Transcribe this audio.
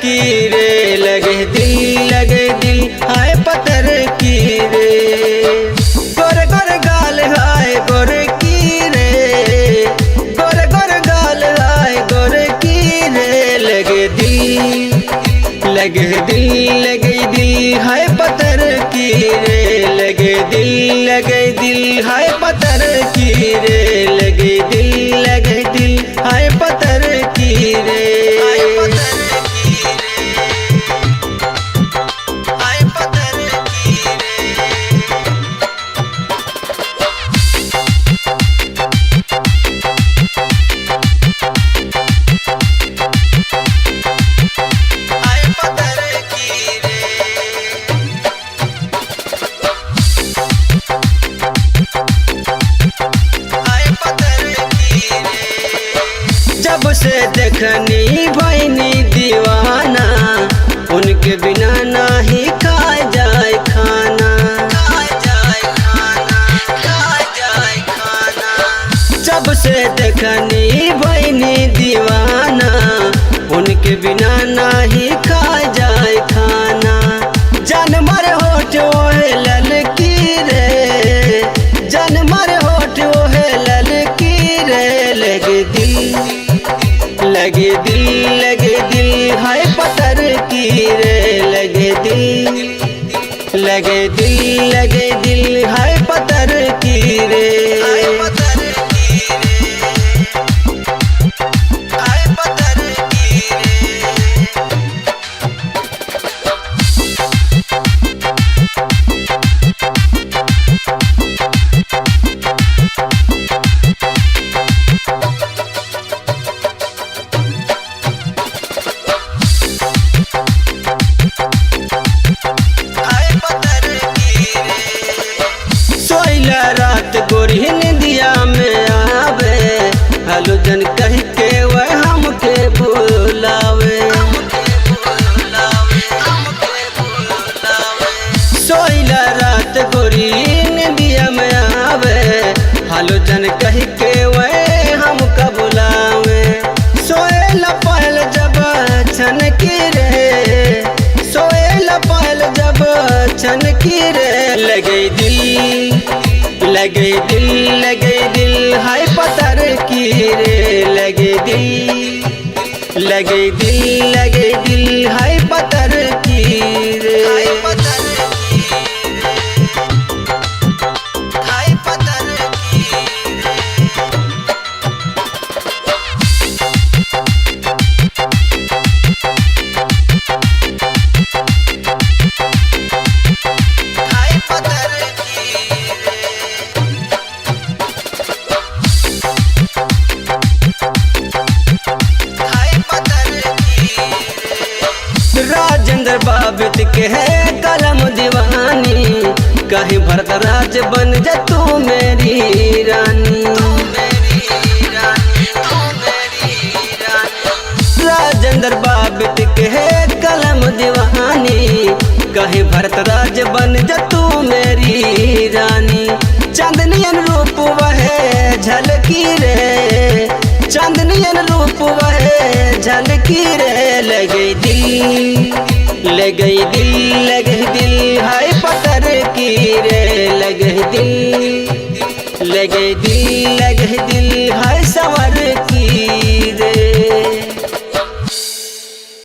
की रे, लगे दिल हाय पत्थर की रे। गोर गोर गाल हाय गोर की रे, गोर गोर गाल हाय गोर की रे। लगे दिल हाय पत्थर की रे, लगे दिल हाय पत्थर की रे। लगे दिल हाय पत्थर की रे। जब से देखनी बहनी दीवाना, उनके बिना नहीं खा जाए खाना। जब से देखनी बहनी दीवाना, उनके बिना नहीं खा जाए खाना। जानवर होठ ओहे ललकी रे, जानवर होठ ओहे ललकी रे। लगे दिल हाय पत्थर की रे। लगे दिल हाय पत्थर की रे। रात गोरी निंदिया में आवे, हेलो जन कह के वह हमके बुलावे। सोइला रात गोरी निंदिया में आवे, हेलो जन कह के वह हमका बुलावे। सोएला पहल जब छन की रे, सोएला पहल जब छन की रे। लगे दिल हाय पत्थर की रे। लगे दिल हाय पत्थर की रे। राजेंद्र बाबित के है कलम दीवानी, कहीं भरत राज बन जा तू मेरी रानी। राजेंद्र बाबित के है कलम दीवानी, कहीं भरत राज बन जा तू मेरी रानी। चांदनियन रूप वह झलकी रे, चांदनियन रूप वह झलकी रे। लगे दिल हाय पत्थर की रे। लगे दिल